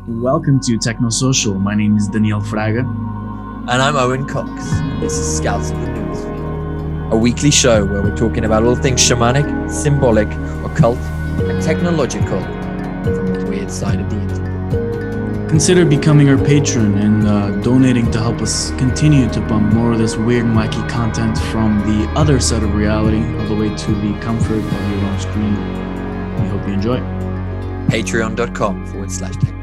Welcome to Technosocial. My name is Daniel Fraga. And I'm Owen Cox. This is Scouts of the Noosphere, a weekly show where we're talking about all things shamanic, symbolic, occult, and technological from the weird side of the internet. Consider becoming our patron and donating to help us continue to pump more of this weird, wacky content from the other side of reality, all the way to the comfort of your own screen. We hope you enjoy. Patreon.com/Technosocial.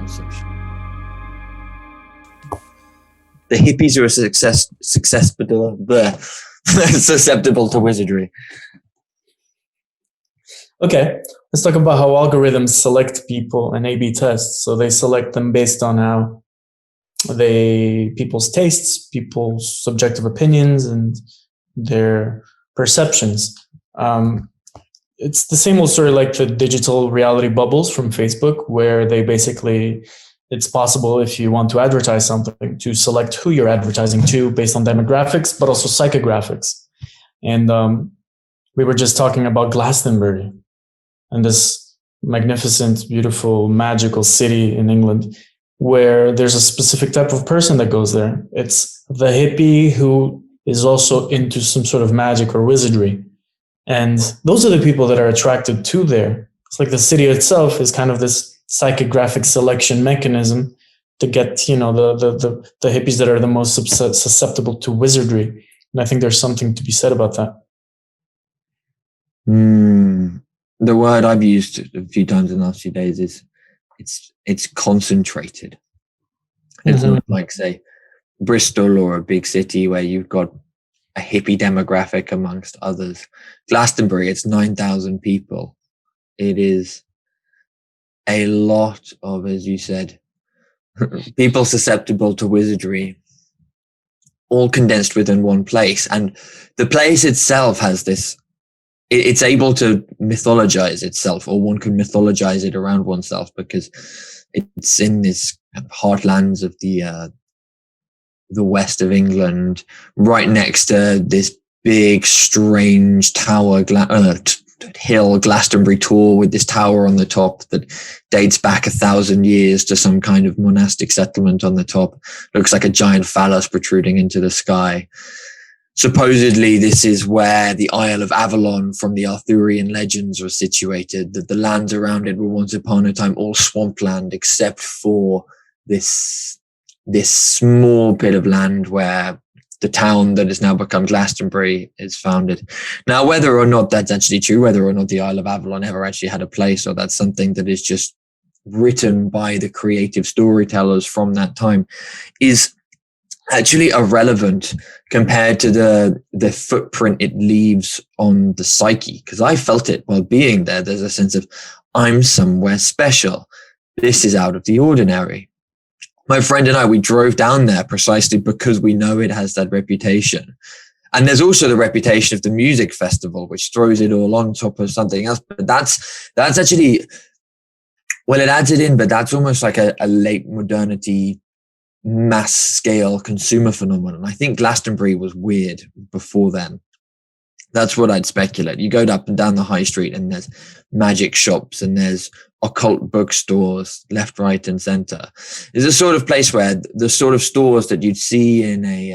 The hippies are susceptible to wizardry. Okay, let's talk about how algorithms select people in A/B tests. So they select them based on how people's tastes, people's subjective opinions, and their perceptions. It's the same old story like the digital reality bubbles from Facebook, where it's possible if you want to advertise something to select who you're advertising to based on demographics, but also psychographics. And we were just talking about Glastonbury and this magnificent, beautiful, magical city in England where there's a specific type of person that goes there. It's the hippie who is also into some sort of magic or wizardry. And those are the people that are attracted to there. It's like the city itself is kind of this psychographic selection mechanism to get, the hippies that are the most susceptible to wizardry. And I think there's something to be said about that. The word I've used a few times in the last few days is it's concentrated. It's not like, say, Bristol or a big city where you've got a hippie demographic amongst others. Glastonbury, it's 9,000 people. It is a lot of, as you said, people susceptible to wizardry, all condensed within one place. And the place itself has this, it's able to mythologize itself, or one can mythologize it around oneself, because it's in this kind of heartlands of the west of England, right next to this big, strange tower, hill, Glastonbury Tor, with this tower on the top that dates back 1,000 years to some kind of monastic settlement on the top. Looks like a giant phallus protruding into the sky. Supposedly, this is where the Isle of Avalon from the Arthurian legends was situated, that the lands around it were once upon a time all swampland, except for this small bit of land where the town that has now become Glastonbury is founded. Now, whether or not that's actually true, whether or not the Isle of Avalon ever actually had a place, or that's something that is just written by the creative storytellers from that time, is actually irrelevant compared to the footprint it leaves on the psyche. Because I felt it while being there. There's a sense of, I'm somewhere special. This is out of the ordinary. My friend and I, we drove down there precisely because we know it has that reputation. And there's also the reputation of the music festival, which throws it all on top of something else. But that's actually, well, it adds it in, but that's almost like a late modernity mass scale consumer phenomenon. I think Glastonbury was weird before then. That's what I'd speculate. You go up and down the high street and there's magic shops and there's occult bookstores left, right, and center. It's a sort of place where the sort of stores that you'd see in a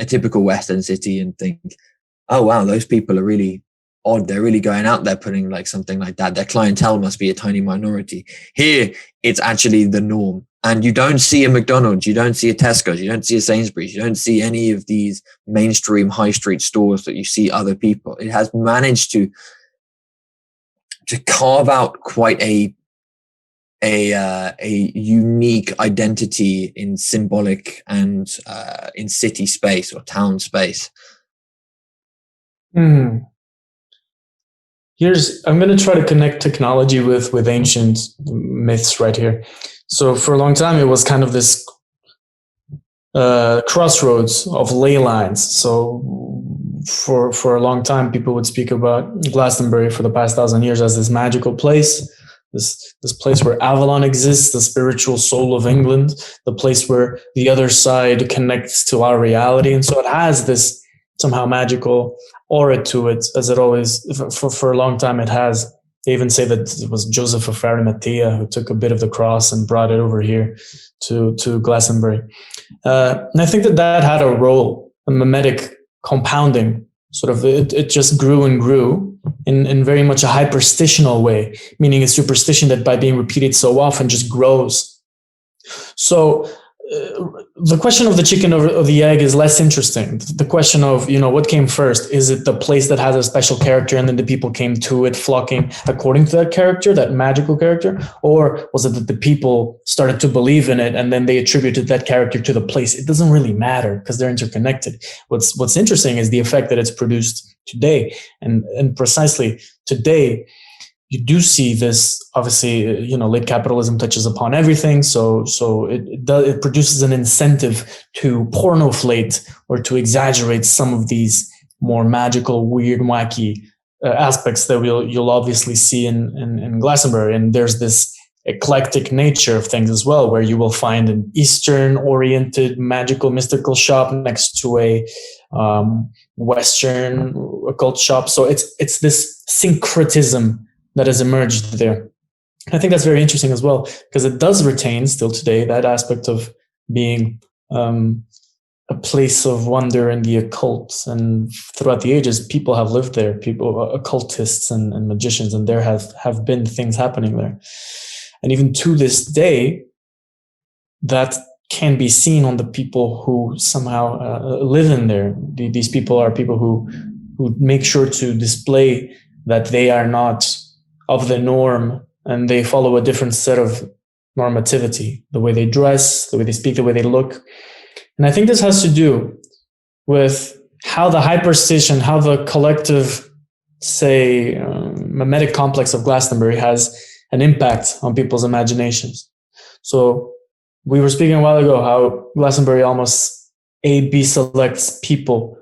typical Western city and think, oh wow, those people are really odd. They're really going out there putting like something like that. Their clientele must be a tiny minority. Here, it's actually the norm. And you don't see a McDonald's, you don't see a Tesco's, you don't see a Sainsbury's, you don't see any of these mainstream high street stores that you see other people. It has managed to carve out quite a unique identity in symbolic and in city space or town space. I'm going to try to connect technology with ancient myths right here. So for a long time, it was kind of this crossroads of ley lines. So for a long time, people would speak about Glastonbury for the past 1,000 years as this magical place, this place where Avalon exists, the spiritual soul of England, the place where the other side connects to our reality. And so it has this somehow magical aura to it, as it always, for a long time, it has. They even say that it was Joseph of Arimathea who took a bit of the cross and brought it over here to Glastonbury. And I think that had a role, a mimetic compounding. Sort of, it just grew and grew in very much a hyperstitional way, meaning a superstition that by being repeated so often just grows. So the question of the chicken or the egg is less interesting. The question of, what came first? Is it the place that has a special character and then the people came to it flocking according to that character, that magical character? Or was it that the people started to believe in it and then they attributed that character to the place? It doesn't really matter because they're interconnected. What's interesting is the effect that it's produced today. And precisely today, you do see this, obviously, late capitalism touches upon everything. So it produces an incentive to pornoflate or to exaggerate some of these more magical, weird, wacky aspects that you'll obviously see in Glastonbury. And there's this eclectic nature of things as well, where you will find an Eastern-oriented magical mystical shop next to a Western occult shop. So it's this syncretism that has emerged there. I think that's very interesting as well, because it does retain still today that aspect of being a place of wonder in the occult. And throughout the ages, people have lived there, occultists and magicians, and there have been things happening there. And even to this day, that can be seen on the people who somehow live in there. These people are people who make sure to display that they are not of the norm, and they follow a different set of normativity, the way they dress, the way they speak, the way they look. And I think this has to do with how the hyperstition, how the collective, say, mimetic complex of Glastonbury has an impact on people's imaginations. So we were speaking a while ago how Glastonbury almost A/B selects people,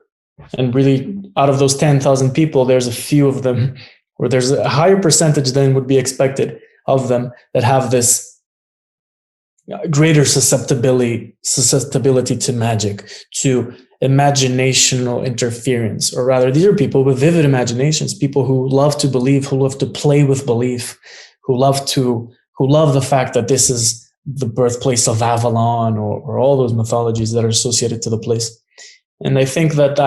and really out of those 10,000 people, there's a few of them, or there's a higher percentage than would be expected of them that have this greater susceptibility to magic, to imaginational interference. Or rather, these are people with vivid imaginations, people who love to believe, who love to play with belief, who love the fact that this is the birthplace of Avalon, or all those mythologies that are associated to the place. And I think that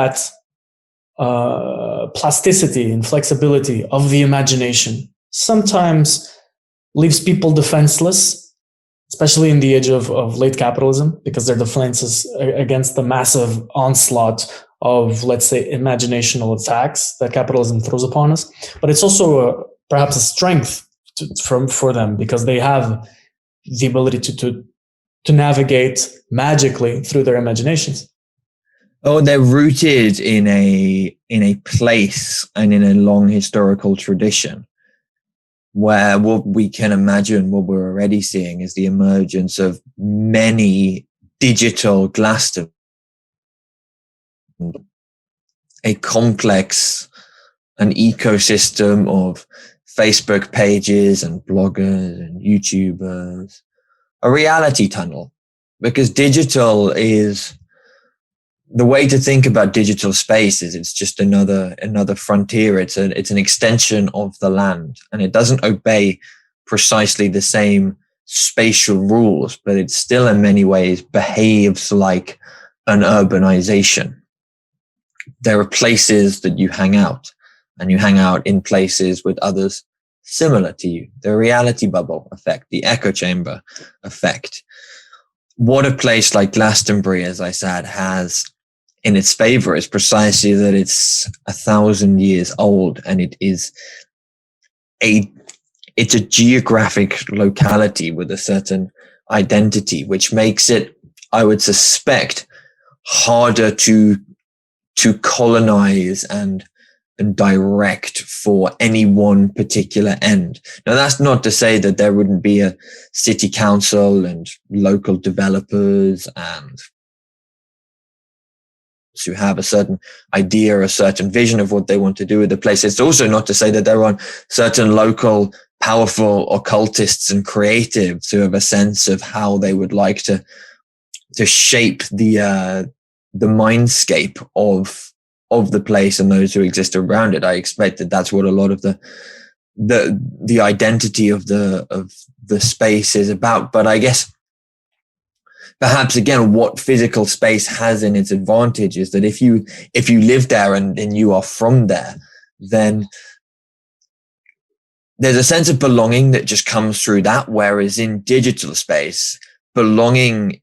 plasticity and flexibility of the imagination sometimes leaves people defenseless, especially in the age of late capitalism, because they're defenseless against the massive onslaught of, let's say, imaginational attacks that capitalism throws upon us. But it's also perhaps a strength for them, because they have the ability to navigate magically through their imaginations. Oh, they're rooted in a place and in a long historical tradition, where what we can imagine, what we're already seeing, is the emergence of many digital Glastonbury, a complex, an ecosystem of Facebook pages and bloggers and YouTubers, a reality tunnel, because digital is the way to think about digital space. Is it's just another frontier. It's an extension of the land, and it doesn't obey precisely the same spatial rules, but it still in many ways behaves like an urbanization. There are places that you hang out, and you hang out in places with others similar to you. The reality bubble effect, the echo chamber effect. What a place like Glastonbury, as I said, has in its favor is precisely that it's 1,000 years old, and it's a geographic locality with a certain identity, which makes it, I would suspect, harder to colonize and direct for any one particular end. Now, that's not to say that there wouldn't be a city council and local developers and who have a certain idea, a certain vision of what they want to do with the place. It's also not to say that there aren't certain local powerful occultists and creatives who have a sense of how they would like to shape the mindscape of the place and those who exist around it. I expect that that's what a lot of the the identity of the space is about. But I guess perhaps again, what physical space has in its advantage is that if you live there and you are from there, then there's a sense of belonging that just comes through that. Whereas in digital space, belonging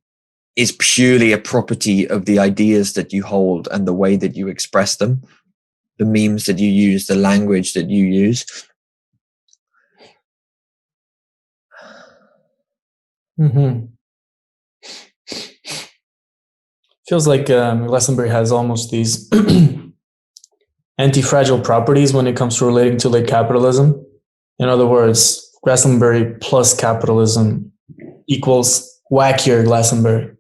is purely a property of the ideas that you hold and the way that you express them, the memes that you use, the language that you use. Mm-hmm. Feels like Glastonbury has almost these anti-fragile properties when it comes to relating to late capitalism. In other words, Glastonbury plus capitalism equals wackier Glastonbury,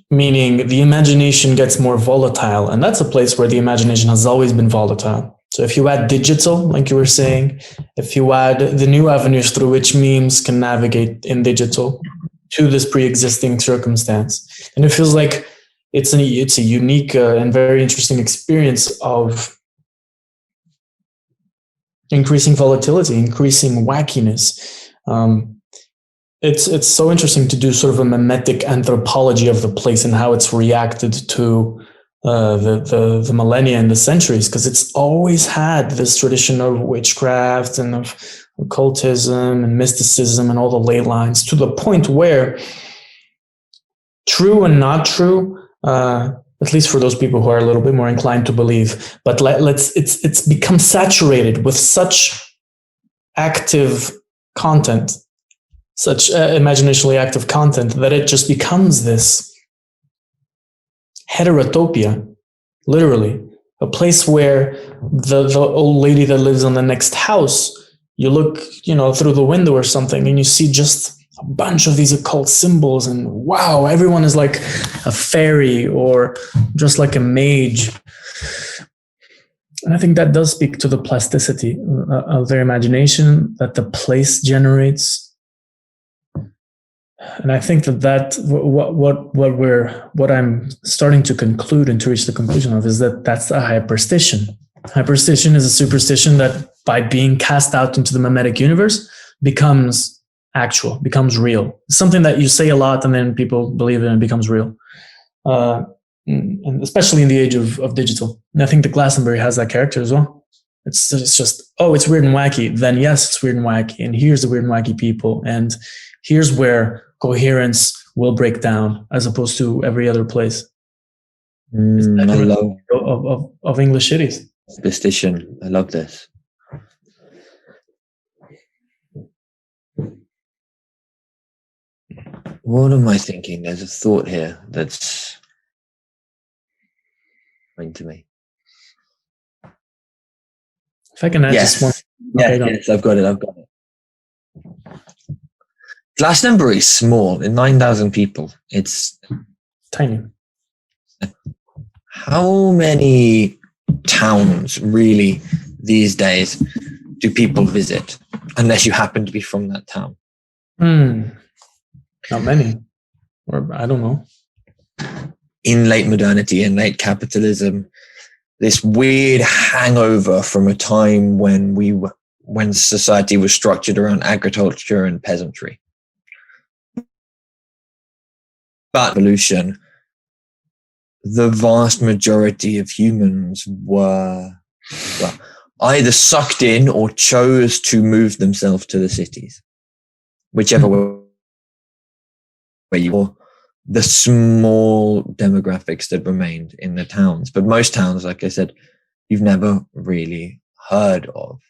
meaning the imagination gets more volatile. And that's a place where the imagination has always been volatile. So if you add digital, like you were saying, if you add the new avenues through which memes can navigate in digital to this pre-existing circumstance, and it feels like it's a unique and very interesting experience of increasing volatility, increasing wackiness. It's so interesting to do sort of a mimetic anthropology of the place and how it's reacted to the millennia and the centuries, because it's always had this tradition of witchcraft and of occultism and mysticism and all the ley lines, to the point where, true and not true, at least for those people who are a little bit more inclined to believe, but it's become saturated with such active content, such imaginationally active content, that it just becomes this heterotopia, literally, a place where the old lady that lives on the next house, you look, through the window or something, and you see just a bunch of these occult symbols, and wow, everyone is like a fairy or just like a mage. And I think that does speak to the plasticity of their imagination that the place generates. And I think that what I'm starting to conclude and to reach the conclusion of is that that's a hyperstition. Hyperstition is a superstition that, by being cast out into the mimetic universe, becomes actual, becomes real. It's something that you say a lot and then people believe it and it becomes real. And especially in the age of digital. And I think the Glastonbury has that character as well. It's just, oh, it's weird and wacky. Then yes, it's weird and wacky. And here's the weird and wacky people. And here's where coherence will break down, as opposed to every other place. I love of English cities. Hyperstition. I love this. What am I thinking? There's a thought here that's coming to me. If I can add just one. Yes, I've got it. Glastonbury is small, 9,000 people. It's tiny. How many towns really these days do people visit, unless you happen to be from that town? Not many. Or I don't know. In late modernity and late capitalism, this weird hangover from a time when society was structured around agriculture and peasantry. But evolution, the vast majority of humans were either sucked in or chose to move themselves to the cities, whichever way you were. The small demographics that remained in the towns. But most towns, like I said, you've never really heard of.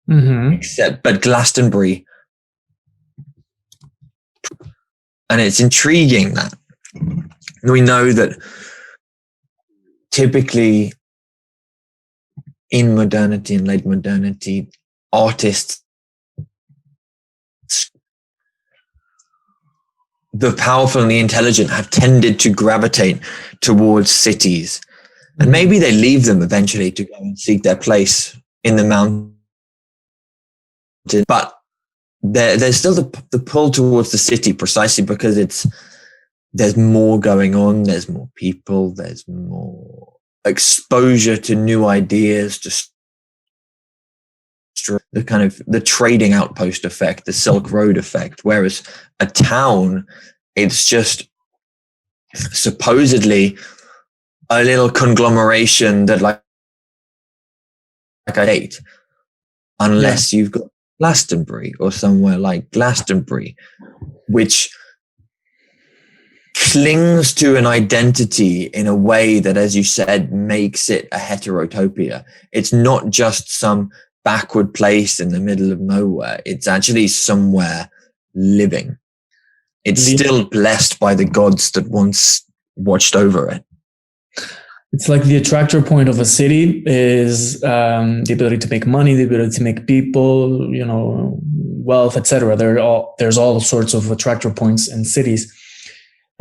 But Glastonbury, and it's intriguing that we know that typically in modernity and late modernity, artists, the powerful and the intelligent, have tended to gravitate towards cities. And maybe they leave them eventually to go and seek their place in the mountain. But there's still the pull towards the city, precisely because there's more going on, there's more people, there's more exposure to new ideas, to the kind of the trading outpost effect, the Silk Road effect, whereas a town, it's just supposedly a little conglomeration that like I hate, unless you've got Glastonbury or somewhere like Glastonbury, which clings to an identity in a way that, as you said, makes it a heterotopia. It's not just some backward place in the middle of nowhere. It's actually somewhere living. It's still blessed by the gods that once watched over it. It's like the attractor point of a city is the ability to make money, the ability to make people, wealth, etc. There's all sorts of attractor points in cities.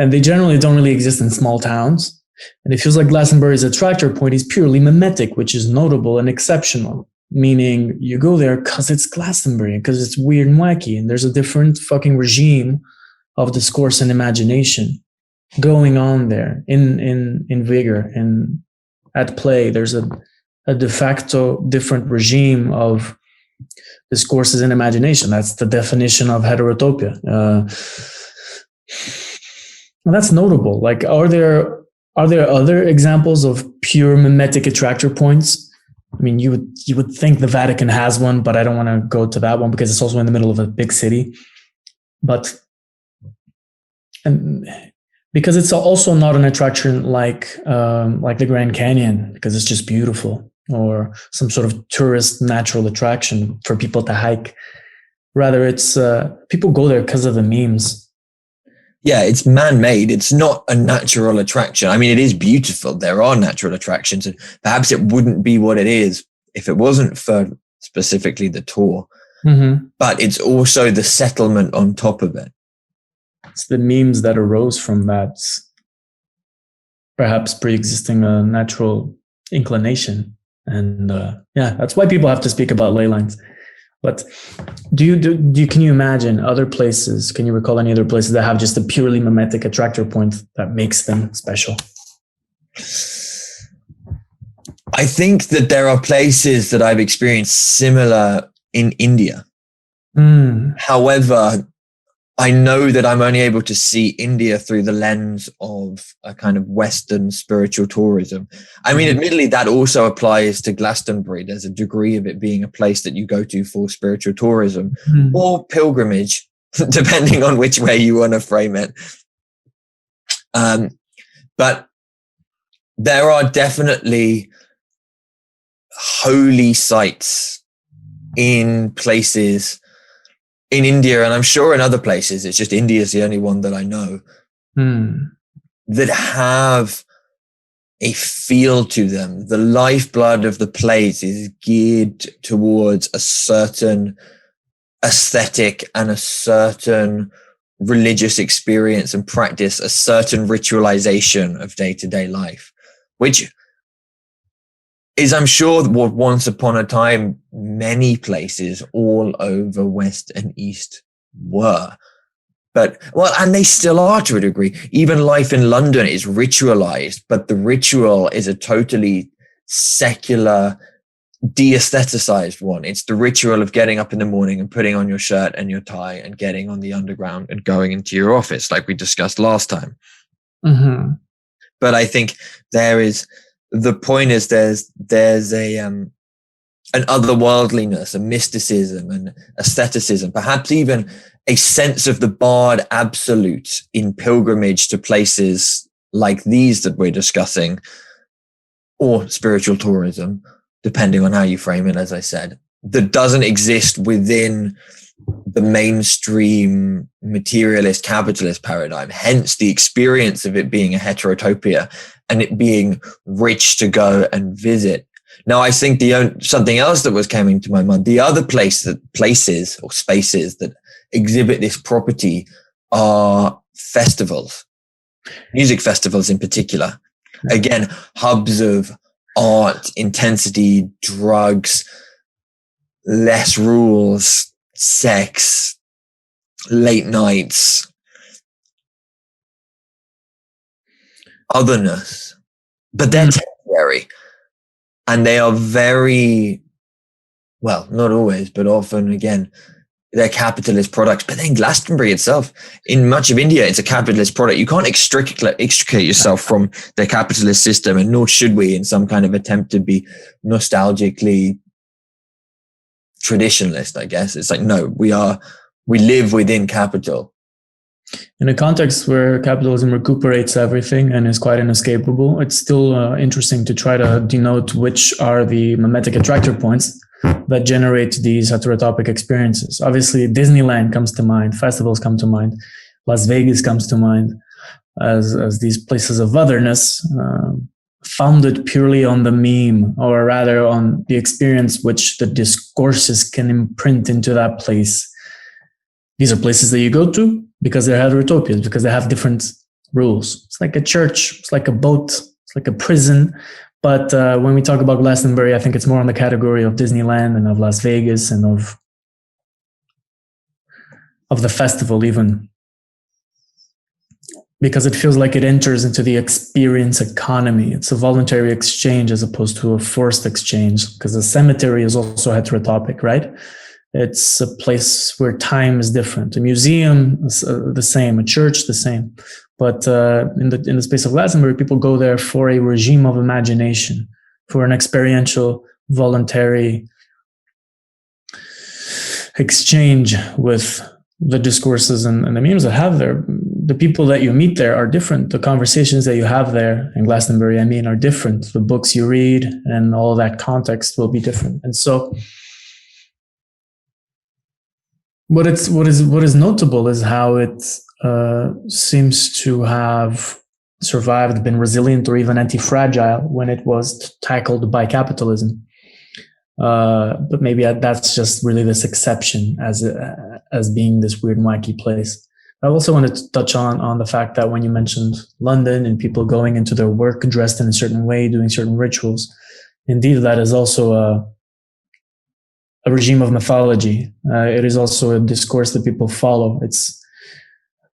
And they generally don't really exist in small towns. And it feels like Glastonbury's attractor point is purely mimetic, which is notable and exceptional. Meaning you go there because it's Glastonbury, because it's weird and wacky, and there's a different fucking regime of discourse and imagination going on there in vigor and at play. There's a de facto different regime of discourses and imagination. That's the definition of heterotopia. And that's notable. Like, are there other examples of pure mimetic attractor points? I mean, you would think the Vatican has one, but I don't want to go to that one because it's also in the middle of a big city. And because it's also not an attraction like the Grand Canyon, because it's just beautiful, or some sort of tourist natural attraction for people to hike. Rather, it's people go there because of the memes. Yeah, it's man-made. It's not a natural attraction. I mean, it is beautiful. There are natural attractions, and perhaps it wouldn't be what it is if it wasn't for specifically the tour. Mm-hmm. But it's also the settlement on top of it. It's the memes that arose from that, perhaps pre-existing natural inclination. And that's why people have to speak about ley lines. But can you imagine other places? Can you recall any other places that have just a purely mimetic attractor point that makes them special? I think that there are places that I've experienced similar in India. However, I know that I'm only able to see India through the lens of a kind of Western spiritual tourism. I mean, admittedly, that also applies to Glastonbury. There's a degree of it being a place that you go to for spiritual tourism or pilgrimage, depending on which way you want to frame it. But there are definitely holy sites in places in India, and I'm sure in other places, it's just India is the only one that I know, that have a feel to them. The lifeblood of the place is geared towards a certain aesthetic and a certain religious experience and practice, a certain ritualization of day-to-day life, which is, I'm sure, what once upon a time many places all over West and East were. But, and they still are to a degree. Even life in London is ritualized, but the ritual is a totally secular, de-aestheticized one. It's the ritual of getting up in the morning and putting on your shirt and your tie and getting on the underground and going into your office, like we discussed last time. Mm-hmm. But I think the point is there's an otherworldliness, a mysticism, and aestheticism, perhaps even a sense of the barred absolute in pilgrimage to places like these that we're discussing, or spiritual tourism, depending on how you frame it, as I said, that doesn't exist within the mainstream materialist capitalist paradigm. Hence the experience of it being a heterotopia and it being rich to go and visit. Now, I think something else that was coming to my mind, the other places or spaces that exhibit this property are festivals, music festivals in particular. Again, hubs of art, intensity, drugs, less rules, sex, late nights, otherness, but they're temporary and they are very well, not always, but often again, they're capitalist products. But then Glastonbury itself, in much of India, it's a capitalist product. You can't extricate yourself from the capitalist system, and nor should we, in some kind of attempt to be nostalgically traditionalist, I guess. It's like, no, we live within capital. In a context where capitalism recuperates everything and is quite inescapable, it's still interesting to try to denote which are the mimetic attractor points that generate these heterotopic experiences. Obviously, Disneyland comes to mind, festivals come to mind, Las Vegas comes to mind as these places of otherness, founded purely on the meme, or rather on the experience which the discourses can imprint into that place. These are places that you go to because they're heterotopias, because they have different rules. It's like a church, it's like a boat, it's like a prison. But when we talk about Glastonbury, I think it's more on the category of Disneyland and of Las Vegas and of the festival even. Because it feels like it enters into the experience economy. It's a voluntary exchange as opposed to a forced exchange, because a cemetery is also heterotopic, right? It's a place where time is different. A museum is the same, a church the same. But in the space of Glastonbury, people go there for a regime of imagination, for an experiential, voluntary exchange with the discourses and the memes that have there. The people that you meet there are different. The conversations that you have there in Glastonbury, are different. The books you read and all that context will be different. And so what is notable is how it seems to have survived, been resilient, or even anti-fragile when it was tackled by capitalism. But maybe that's just really this exception as being this weird, wacky place. I also wanted to touch on the fact that when you mentioned London and people going into their work dressed in a certain way, doing certain rituals, indeed, that is also a regime of mythology. It is also a discourse that people follow.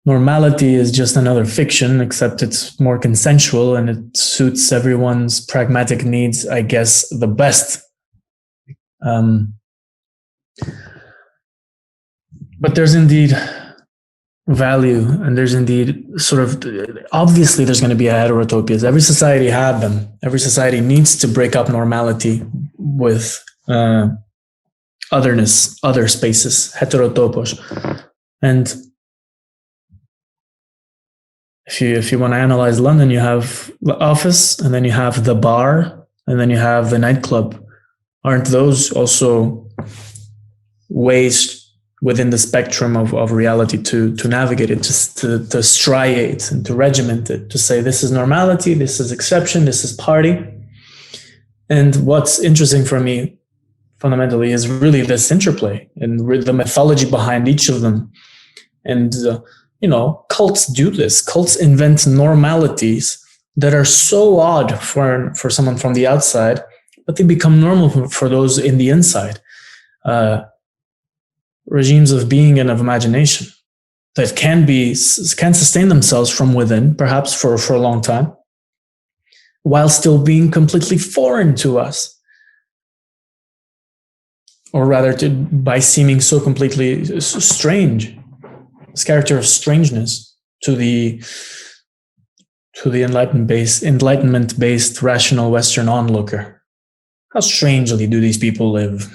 Normality is just another fiction, except it's more consensual and it suits everyone's pragmatic needs, I guess, the best. But there's indeed value, and there's indeed obviously there's going to be heterotopias. Every society had them. Every society needs to break up normality with otherness, other spaces, heterotopos. And if you want to analyze London, you have the office, and then you have the bar, and then you have the nightclub. Aren't those also ways within the spectrum of reality to navigate it, just to striate and to regiment it, to say this is normality, this is exception, this is party? And what's interesting for me fundamentally is really this interplay and the mythology behind each of them. And cults do this. Cults invent normalities that are so odd for someone from the outside, but they become normal for those in the inside. Regimes of being and of imagination that can sustain themselves from within, perhaps for a long time, while still being completely foreign to us, or rather by seeming so completely strange. This character of strangeness to the enlightenment-based rational Western onlooker. How strangely do these people live?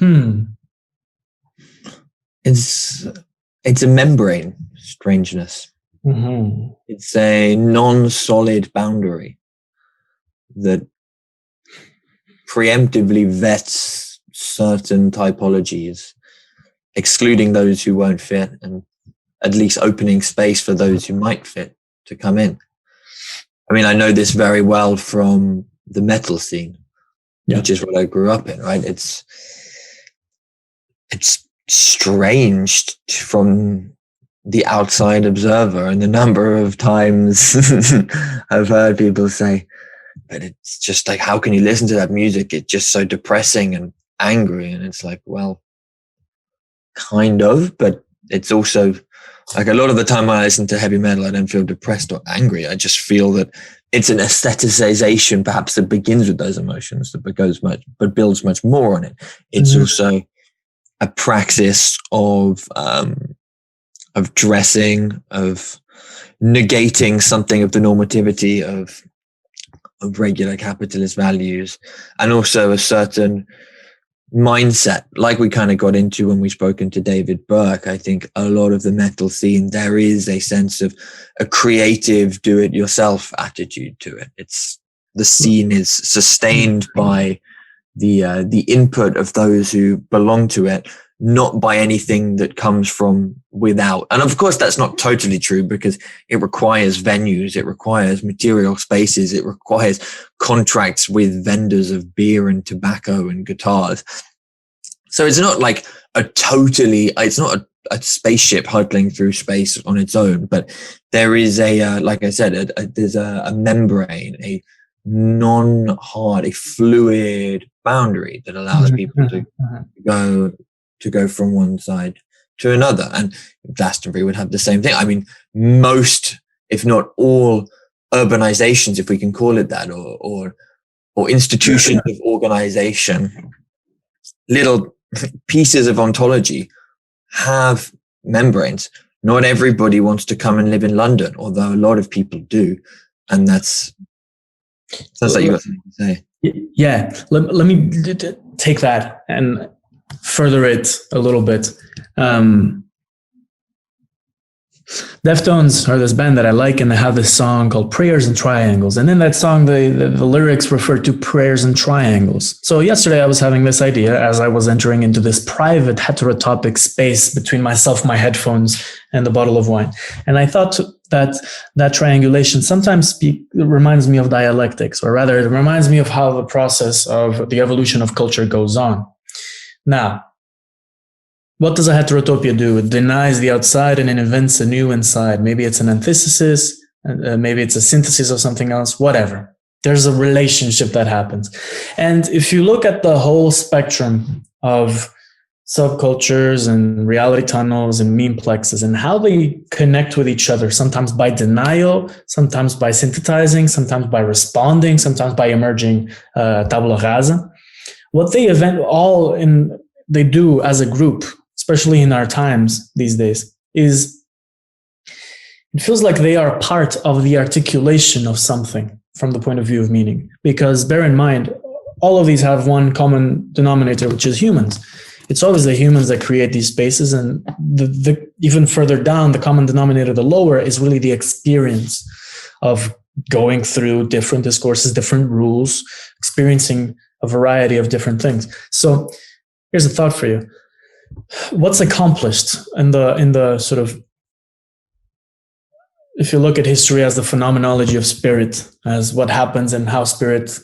It's a membrane strangeness. Mm-hmm. It's a non-solid boundary that preemptively vets certain typologies, excluding those who won't fit, and at least opening space for those who might fit to come in. I know this very well from the metal scene, which is what I grew up in, right? It's strange from the outside observer, and the number of times I've heard people say, but it's just like, how can you listen to that music? It's just so depressing and angry. And it's like, well, kind of, but it's also like a lot of the time when I listen to heavy metal, I don't feel depressed or angry. I just feel that it's an aestheticization, perhaps, that begins with those emotions, but builds much more on it. It's also a praxis of dressing, of negating something of the normativity of regular capitalist values, and also a certain mindset, like we kind of got into when we spoken to David Burke. I think a lot of the metal scene, there is a sense of a creative do-it-yourself attitude to it. It's the scene is sustained by the input of those who belong to it, not by anything that comes from without. And of course, that's not totally true, because it requires venues, it requires material spaces, it requires contracts with vendors of beer and tobacco and guitars. So it's not like it's not a spaceship hurtling through space on its own, but there is like I said, there's a membrane, a non-hard, a fluid boundary that allows people to go from one side to another. And Glastonbury would have the same thing. I mean, most, if not all, urbanizations, if we can call it that, or institutions of organization, little pieces of ontology have membranes. Not everybody wants to come and live in London, although a lot of people do. And that's, sounds like you got something to say. Yeah, let me take that and further it a little bit. Deftones are this band that I like, and they have this song called Prayers and Triangles. And in that song, the lyrics refer to prayers and triangles. So yesterday I was having this idea as I was entering into this private heterotopic space between myself, my headphones, and the bottle of wine. And I thought that triangulation sometimes reminds me of dialectics, or rather it reminds me of how the process of the evolution of culture goes on. Now, what does a heterotopia do? It denies the outside and it invents a new inside. Maybe it's an antithesis, maybe it's a synthesis of something else, whatever. There's a relationship that happens. And if you look at the whole spectrum of subcultures and reality tunnels and memeplexes and how they connect with each other, sometimes by denial, sometimes by synthesizing, sometimes by responding, sometimes by emerging tabula rasa, what they they do as a group, especially in our times these days, is it feels like they are part of the articulation of something from the point of view of meaning. Because bear in mind, all of these have one common denominator, which is humans. It's always the humans that create these spaces, and the even further down, the common denominator, the lower, is really the experience of going through different discourses, different rules, experiencing a variety of different things. So here's a thought for you. What's accomplished in the sort of, if you look at history as the phenomenology of spirit, as what happens and how spirit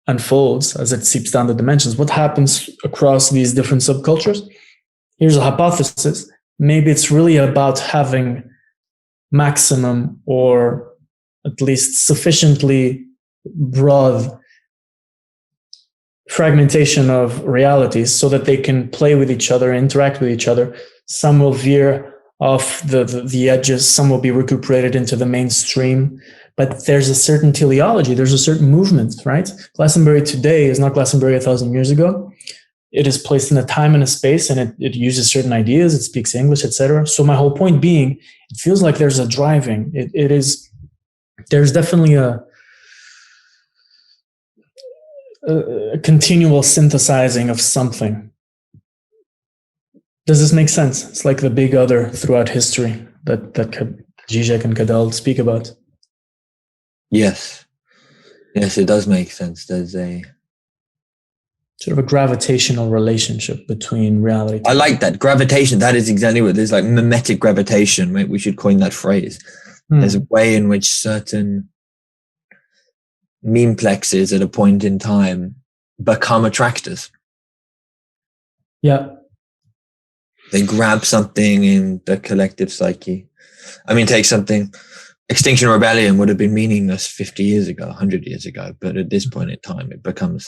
unfolds as it seeps down the dimensions, what happens across these different subcultures? Here's a hypothesis. Maybe it's really about having maximum, or at least sufficiently broad, fragmentation of realities so that they can play with each other, interact with each other. Some will veer off the edges, some will be recuperated into the mainstream, but there's a certain teleology, there's a certain movement, right? Glastonbury today is not Glastonbury 1,000 years ago. It is placed in a time and a space, and it uses certain ideas, it speaks English, etc. So my whole point being, it feels like there's a driving. There's definitely a continual synthesizing of something. Does this make sense? It's like the big other throughout history that Zizek and Cadell speak about. Yes, it does make sense. There's a sort of a gravitational relationship between reality. I like that. Gravitation, that is exactly what there's, like mimetic gravitation. We should coin that phrase. There's a way in which certain memeplexes at a point in time become attractors. Yeah. They grab something in the collective psyche. I mean, take something. Extinction Rebellion would have been meaningless 50 years ago, 100 years ago, but at this point in time, it becomes,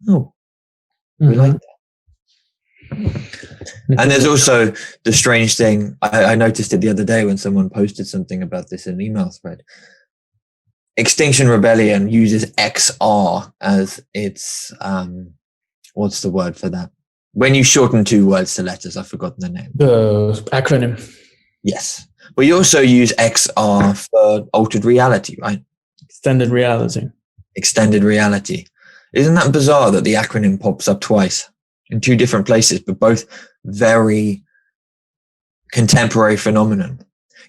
we like that. And there's also the strange thing. I noticed it the other day when someone posted something about this in an email thread. Extinction Rebellion uses XR as its, what's the word for that? when you shorten 2 words to letters, I've forgotten the name. The acronym. Yes. But you also use XR for altered reality, right? Extended reality. Extended reality. Isn't that bizarre that the acronym pops up twice in 2 different places, but both very contemporary phenomenon?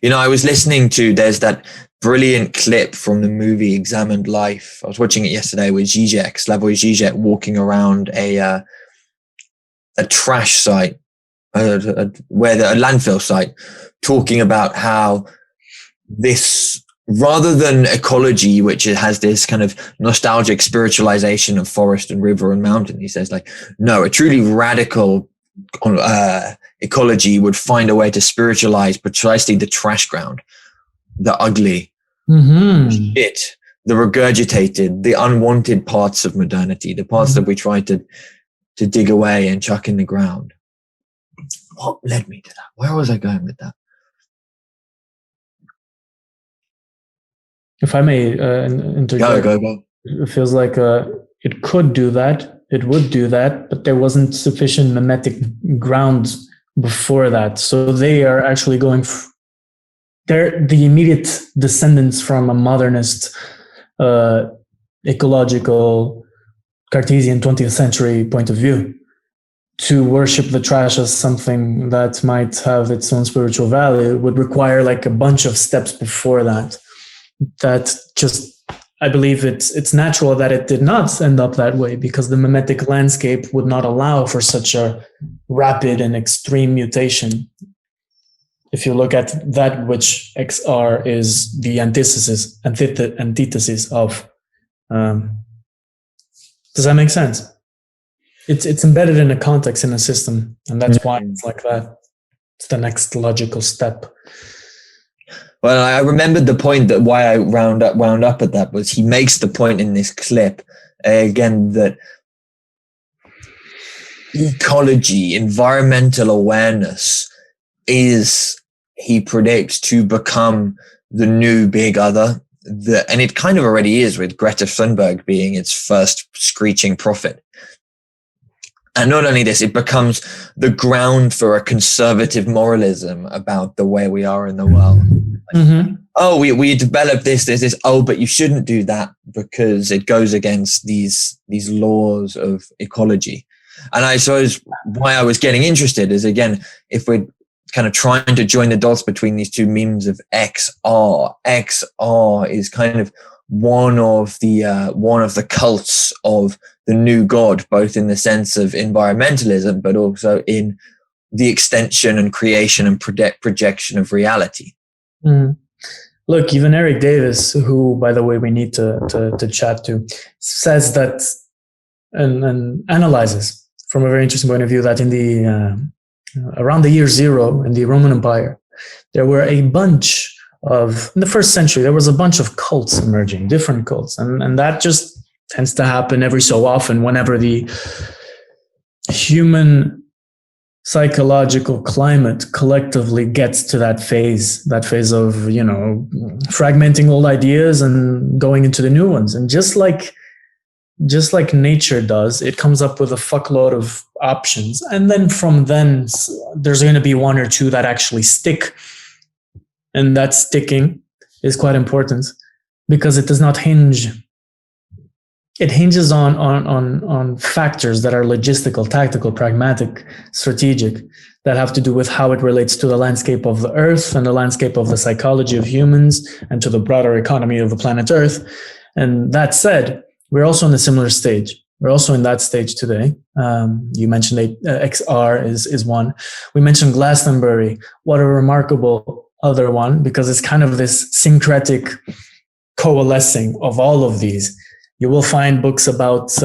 You know, I was listening to, there's that brilliant clip from the movie Examined Life. I was watching it yesterday with Zizek, Slavoj Zizek, walking around a trash site, a landfill site, talking about how this, rather than ecology, which has this kind of nostalgic spiritualization of forest and river and mountain, he says, like, no, a truly radical ecology would find a way to spiritualize precisely the trash ground, the ugly shit, the regurgitated, the unwanted parts of modernity, the parts that we try to dig away and chuck in the ground. What led me to that? Where was I going with that? If I may interject, Go. it feels like it could do that, it would do that, but there wasn't sufficient mimetic ground before that. So they are actually going, they're the immediate descendants from a modernist, ecological, Cartesian 20th century point of view. To worship the trash as something that might have its own spiritual value would require like a bunch of steps before that. That just, I believe it's natural that it did not end up that way, because the mimetic landscape would not allow for such a rapid and extreme mutation. If you look at that which XR is the antithesis of, does that make sense? It's embedded in a context, in a system, and that's why it's like that. It's the next logical step. Well, I remembered the point that why I wound up at that was he makes the point in this clip again that ecology, environmental awareness is, he predicts, to become the new big other. And it kind of already is, with Greta Thunberg being its first screeching prophet. And not only this, it becomes the ground for a conservative moralism about the way we are in the world. Oh, we developed this. Oh, but you shouldn't do that because it goes against these laws of ecology. And I suppose why I was getting interested is, again, if we're kind of trying to join the dots between these 2 memes of XR. XR is kind of one of the cults of the new god, both in the sense of environmentalism, but also in the extension and creation and projection of reality. Look, even Eric Davis, who, by the way, we need to chat to, says that and analyzes from a very interesting point of view that in the around the year 0 in the Roman Empire, there were a bunch of, in the 1st century, there was a bunch of cults emerging, different cults. And that just tends to happen every so often whenever the human psychological climate collectively gets to that phase of, you know, fragmenting old ideas and going into the new ones. And just like nature does, it comes up with a fuckload of options. And then from then, there's going to be 1 or 2 that actually stick. And that sticking is quite important because it does not hinge. It hinges on factors that are logistical, tactical, pragmatic, strategic, that have to do with how it relates to the landscape of the Earth and the landscape of the psychology of humans and to the broader economy of the planet Earth. And that said, we're also in a similar stage. We're also in that stage today. You mentioned XR is one. We mentioned Glastonbury. What a remarkable other one, because it's kind of this syncretic coalescing of all of these. You will find books about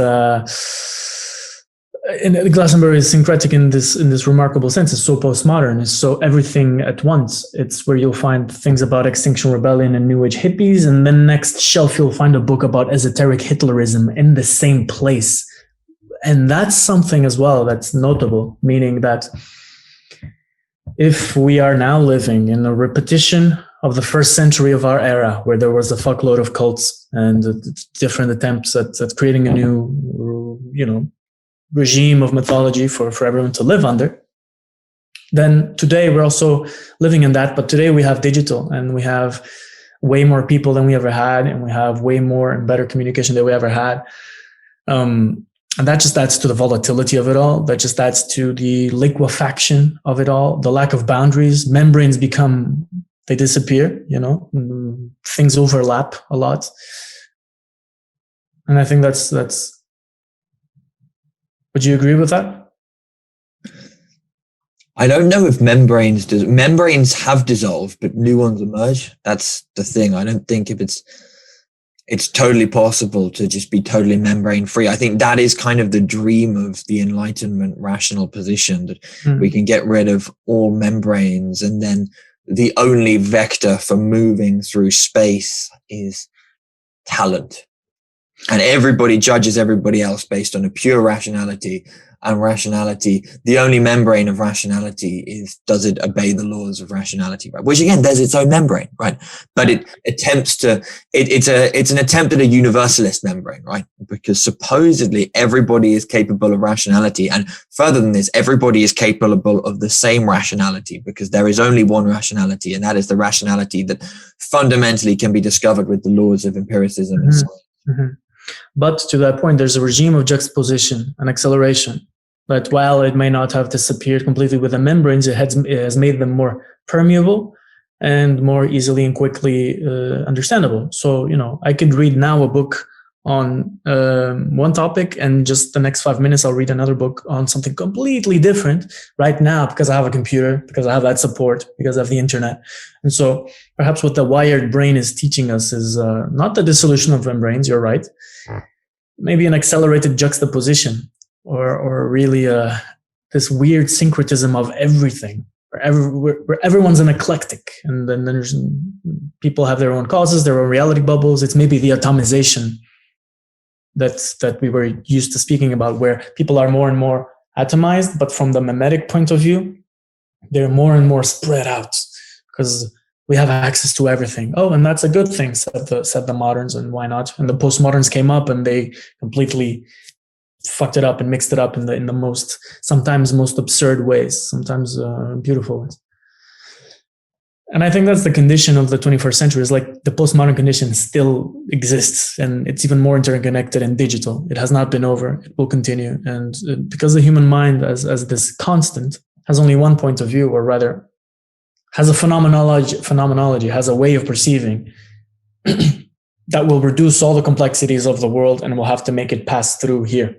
and Glastonbury is syncretic in this remarkable sense. It's so postmodern. It's so everything at once. It's where you'll find things about Extinction Rebellion and New Age hippies, and then next shelf you'll find a book about esoteric Hitlerism in the same place. And that's something as well that's notable, meaning that if we are now living in a repetition of the 1st century of our era, where there was a fuckload of cults and different attempts at creating a new, regime of mythology for everyone to live under. Then today we're also living in that, but today we have digital, and we have way more people than we ever had, and we have way more and better communication than we ever had. And that just adds to the volatility of it all. That just adds to the liquefaction of it all, the lack of boundaries. Membranes they disappear, things overlap a lot. And I think that's, would you agree with that? I don't know if membranes have dissolved, but new ones emerge. That's the thing. I don't think if it's totally possible to just be totally membrane free. I think that is kind of the dream of the Enlightenment rational position, that we can get rid of all membranes, and then the only vector for moving through space is talent. And everybody judges everybody else based on a pure rationality. And rationality, the only membrane of rationality is, does it obey the laws of rationality, right? Which again, there's its own membrane, right? But it attempts to, it's an attempt at a universalist membrane, right? Because supposedly everybody is capable of rationality. And further than this, everybody is capable of the same rationality, because there is only one rationality, and that is the rationality that fundamentally can be discovered with the laws of empiricism and science. Mm-hmm. But to that point, there's a regime of juxtaposition and acceleration. But while it may not have disappeared completely with the membranes, it has made them more permeable and more easily and quickly understandable. So, I could read now a book on one topic, and just the next 5 minutes, I'll read another book on something completely different right now, because I have a computer, because I have that support, because I have the internet. And so perhaps what the wired brain is teaching us is not the dissolution of membranes, you're right, maybe an accelerated juxtaposition, or really this weird syncretism of everything, where everyone's an eclectic, and then there's people have their own causes, their own reality bubbles. It's maybe the atomization that we were used to speaking about, where people are more and more atomized, but from the mimetic point of view, they're more and more spread out, because we have access to everything. Oh, and that's a good thing, said the moderns, and why not? And the postmoderns came up, and they completely fucked it up and mixed it up in the sometimes most absurd ways, sometimes beautiful ways. And I think that's the condition of the 21st century, is like the postmodern condition still exists, and it's even more interconnected and digital. It has not been over. It will continue. And because the human mind, as this constant, has only one point of view, or rather has a phenomenology, has a way of perceiving that will reduce all the complexities of the world, and will have to make it pass through here.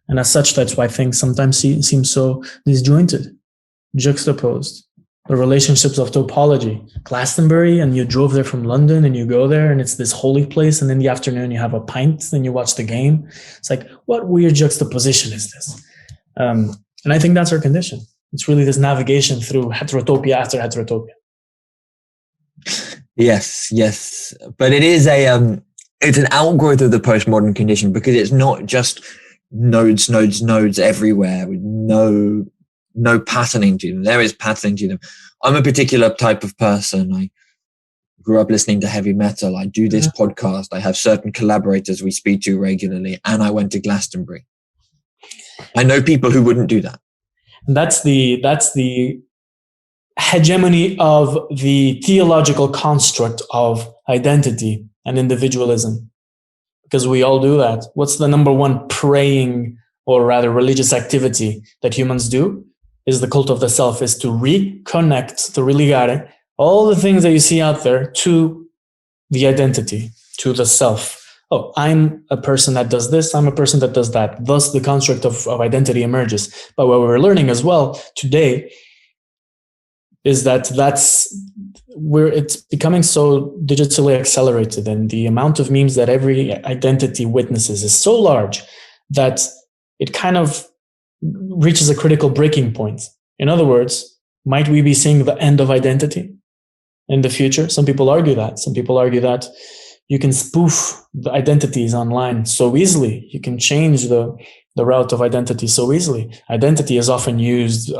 And as such, that's why things sometimes seem so disjointed, juxtaposed. The relationships of topology. Glastonbury, and you drove there from London, and you go there, and it's this holy place, and in the afternoon you have a pint, and you watch the game. It's like, what weird juxtaposition is this? And I think that's our condition. It's really this navigation through heterotopia after heterotopia. Yes. But it is it's an outgrowth of the postmodern condition, because it's not just nodes everywhere with no patterning to them. There is patterning to them. I'm a particular type of person. I grew up listening to heavy metal. I do this podcast. I have certain collaborators we speak to regularly, and I went to Glastonbury. I know people who wouldn't do that. And that's the hegemony of the theological construct of identity and individualism, because we all do that. What's the number one praying, or rather religious activity that humans do? Is the cult of the self, is to reconnect, to religare all the things that you see out there to the identity, to the self. Oh, I'm a person that does this, I'm a person that does that. Thus, the construct of identity emerges. But what we're learning as well today is that it's becoming so digitally accelerated, and the amount of memes that every identity witnesses is so large that it kind of reaches a critical breaking point. In other words, might we be seeing the end of identity in the future? Some people argue that. Some people argue that you can spoof the identities online so easily. You can change the route of identity so easily. Identity is often used,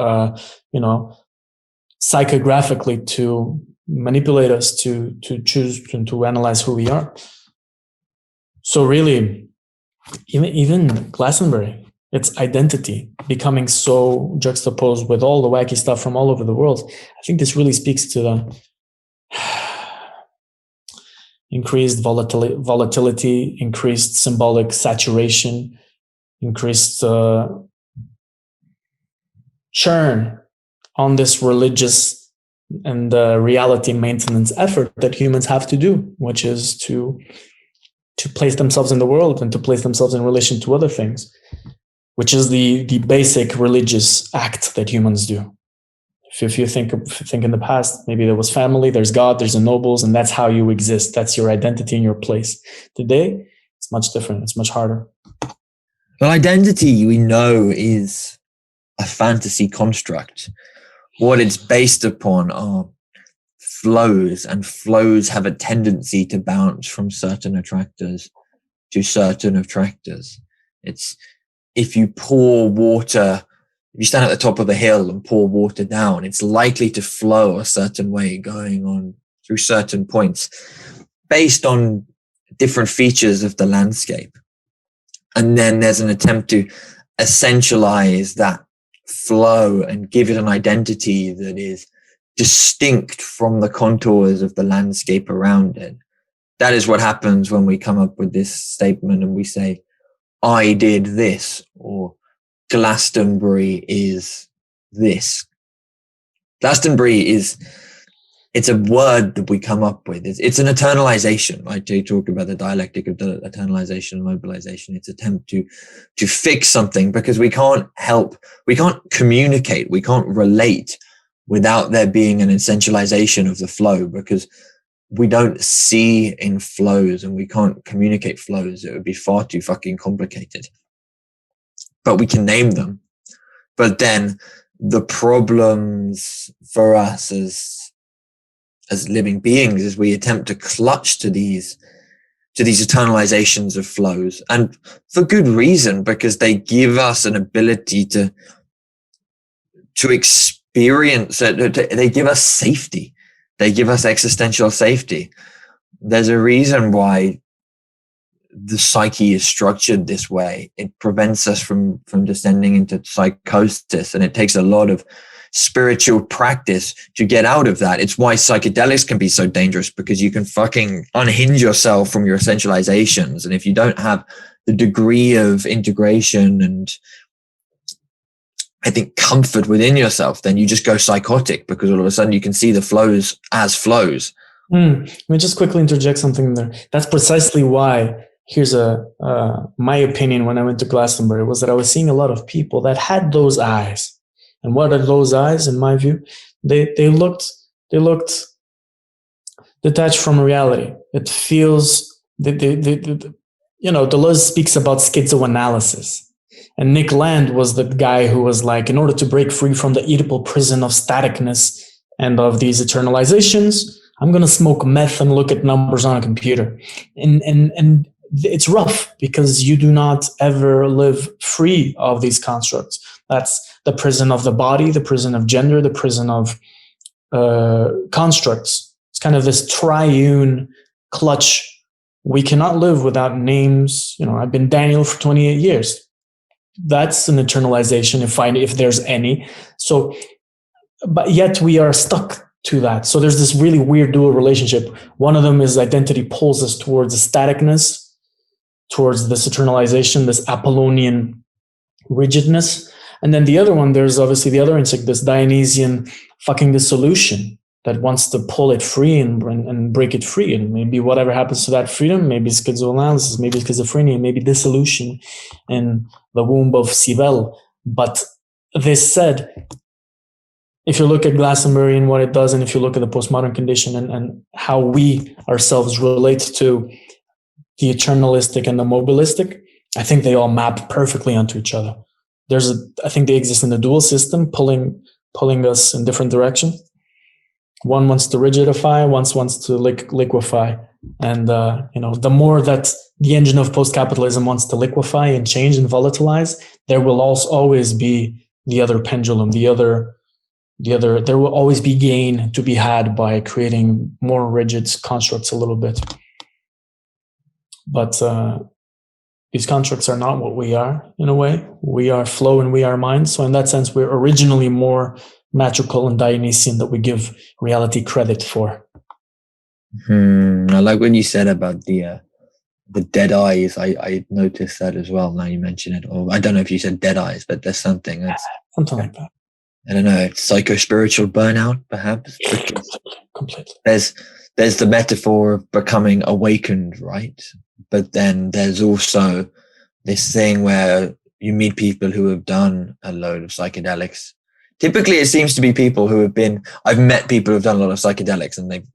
psychographically to manipulate us, to choose, to analyze who we are. So really, even Glastonbury, its identity becoming so juxtaposed with all the wacky stuff from all over the world. I think this really speaks to the increased volatility, increased symbolic saturation, increased churn on this religious and reality maintenance effort that humans have to do, which is to place themselves in the world and to place themselves in relation to other things, which is the basic religious act that humans do. If you think in the past, maybe there was family, there's God, there's the nobles, and that's how you exist. That's your identity and your place. Today, it's much different. It's much harder. Well, identity, we know, is a fantasy construct. What it's based upon are flows, and flows have a tendency to bounce from certain attractors to certain attractors. It's if you pour water, if you stand at the top of a hill and pour water down, it's likely to flow a certain way, going on through certain points based on different features of the landscape. And then there's an attempt to essentialize that flow and give it an identity that is distinct from the contours of the landscape around it. That is what happens when we come up with this statement and we say, I did this, or Glastonbury is this. Glastonbury it's a word that we come up with. It's an eternalization, right? You talk about the dialectic of the eternalization and mobilization. It's an attempt to fix something, because we can't communicate, we can't relate without there being an essentialization of the flow, because we don't see in flows and we can't communicate flows. It would be far too fucking complicated. But we can name them. But then the problems for us as living beings is we attempt to clutch to these eternalizations of flows, and for good reason, because they give us an ability to experience it. They give us safety. They give us existential safety. There's a reason why the psyche is structured this way. It prevents us from descending into psychosis, and it takes a lot of spiritual practice to get out of that. It's why psychedelics can be so dangerous, because you can fucking unhinge yourself from your essentializations. And if you don't have the degree of integration and, I think, comfort within yourself, then you just go psychotic, because all of a sudden you can see the flows as flows. Let me just quickly interject something there. That's precisely why, here's my opinion when I went to Glastonbury, was that I was seeing a lot of people that had those eyes. And what are those eyes, in my view? They looked detached from reality. It feels, Deleuze speaks about schizoanalysis. And Nick Land was the guy who was like, in order to break free from the Oedipal prison of staticness and of these eternalizations, I'm going to smoke meth and look at numbers on a computer. And it's rough, because you do not ever live free of these constructs. That's the prison of the body, the prison of gender, the prison of constructs. It's kind of this triune clutch. We cannot live without names. I've been Daniel for 28 years. That's an eternalization, if there's any. So, but yet we are stuck to that. So there's this really weird dual relationship. One of them is identity pulls us towards the staticness, towards this eternalization, this Apollonian rigidness. And then the other one, there's obviously the other insect, this Dionysian fucking dissolution that wants to pull it free and break it free. And maybe whatever happens to that freedom, maybe schizoanalysis, maybe schizophrenia, maybe dissolution in the womb of Sivel. But this said, if you look at Glastonbury and what it does, and if you look at the postmodern condition and how we ourselves relate to the eternalistic and the mobilistic, I think they all map perfectly onto each other. I think they exist in a dual system, pulling us in different directions. One wants to rigidify, one wants to liquefy. And, the more that the engine of post-capitalism wants to liquefy and change and volatilize, there will also always be the other pendulum, there will always be gain to be had by creating more rigid constructs a little bit. But these constructs are not what we are, in a way. We are flow and we are mind. So in that sense, we're originally more magical and Dionysian that we give reality credit for. I like when you said about the dead eyes. I noticed that as well. Now you mention it, or I don't know if you said dead eyes, but there's something like that. I don't know. It's psycho-spiritual burnout, perhaps. Completely. There's the metaphor of becoming awakened, right? But then there's also this thing where you meet people who have done a load of psychedelics. Typically, it seems to be people who have been. I've met people who've done a lot of psychedelics, and they've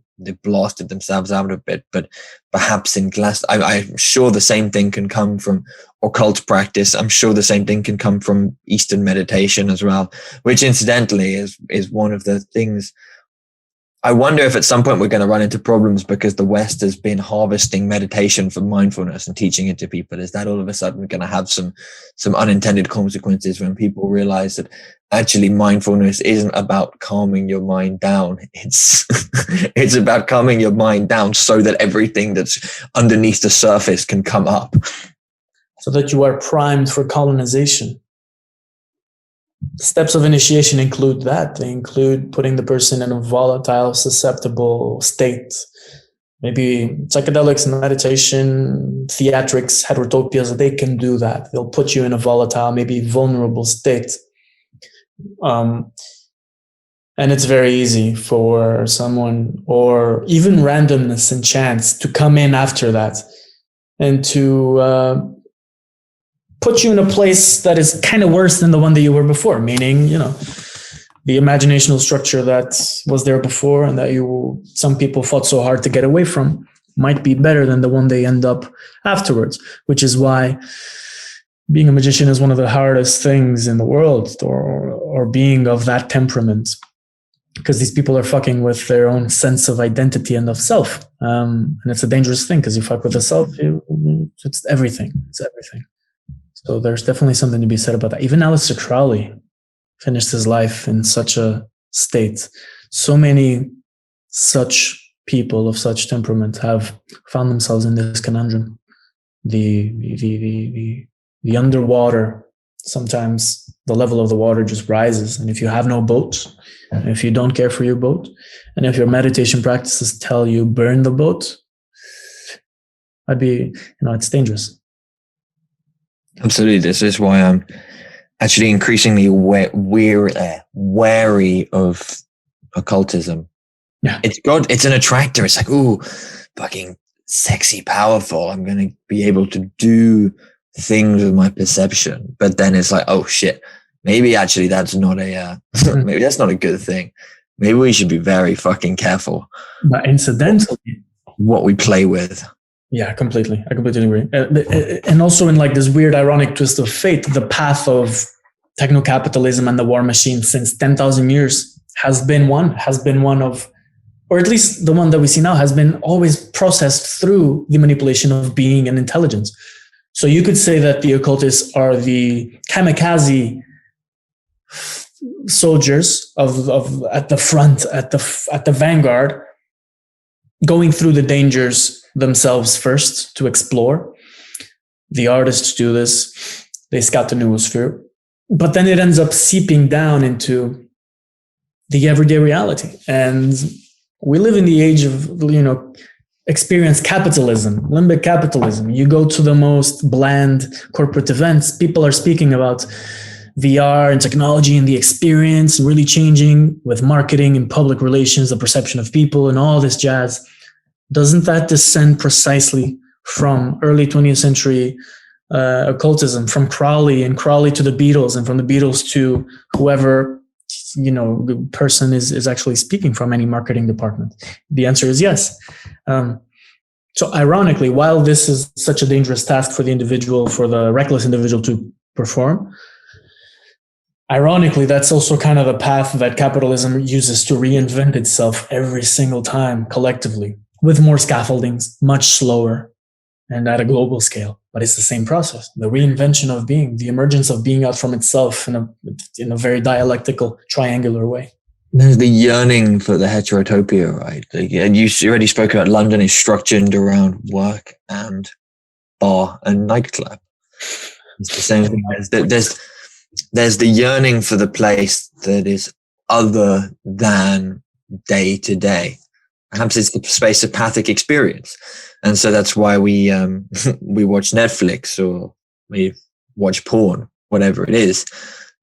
blasted themselves out a bit, but perhaps in I'm sure the same thing can come from occult practice. I'm sure the same thing can come from Eastern meditation as well, which incidentally is one of the things. I wonder if at some point we're going to run into problems because the West has been harvesting meditation for mindfulness and teaching it to people. Is that all of a sudden going to have some unintended consequences when people realize that actually mindfulness isn't about calming your mind down? It's about calming your mind down so that everything that's underneath the surface can come up. So that you are primed for colonization. Steps of initiation include that. They include putting the person in a volatile, susceptible state. Maybe psychedelics, meditation, theatrics, heterotopias, they can do that. They'll put you in a volatile, maybe vulnerable state. And it's very easy for someone, or even randomness and chance, to come in after that and to put you in a place that is kind of worse than the one that you were before, meaning, the imaginational structure that was there before and that some people fought so hard to get away from might be better than the one they end up afterwards, which is why being a magician is one of the hardest things in the world, or being of that temperament, because these people are fucking with their own sense of identity and of self. And it's a dangerous thing, because you fuck with the self, it's everything. It's everything. So there's definitely something to be said about that. Even Aleister Crowley finished his life in such a state. So many such people of such temperament have found themselves in this conundrum. The underwater, sometimes the level of the water just rises. And if you have no boat, and if you don't care for your boat, and if your meditation practices tell you burn the boat, it's dangerous. Absolutely. This is why I'm actually increasingly wary of occultism. Yeah. It's an attractor. It's like, ooh, fucking sexy, powerful. I'm going to be able to do things with my perception. But then it's like, oh shit, maybe actually that's not maybe that's not a good thing. Maybe we should be very fucking careful. But incidentally, what we play with. Yeah, completely. I completely agree. And also in like this weird ironic twist of fate, the path of techno-capitalism and the war machine since 10,000 years has been one of, or at least the one that we see now, has been always processed through the manipulation of being and intelligence. So you could say that the occultists are the kamikaze soldiers of at the front, at the vanguard, going through the dangers themselves first to explore. The artists do this. They scout the noosphere. But then it ends up seeping down into the everyday reality. And we live in the age of, experience capitalism, limbic capitalism. You go to the most bland corporate events, people are speaking about VR and technology and the experience really changing with marketing and public relations, the perception of people and all this jazz. Doesn't that descend precisely from early 20th century occultism, from Crowley to the Beatles, and from the Beatles to whoever, the person is actually speaking from any marketing department? The answer is yes. So ironically, while this is such a dangerous task for the individual, for the reckless individual to perform, ironically, that's also kind of the path that capitalism uses to reinvent itself every single time collectively, with more scaffoldings, much slower, and at a global scale. But it's the same process. The reinvention of being, the emergence of being out from itself in a very dialectical, triangular way. There's the yearning for the heterotopia, right? And you already spoke about London is structured around work and bar and nightclub. It's the same thing as that. There's the yearning for the place that is other than day to day. Perhaps it's the space-apathic experience, and so that's why we we watch Netflix or we watch porn, whatever it is.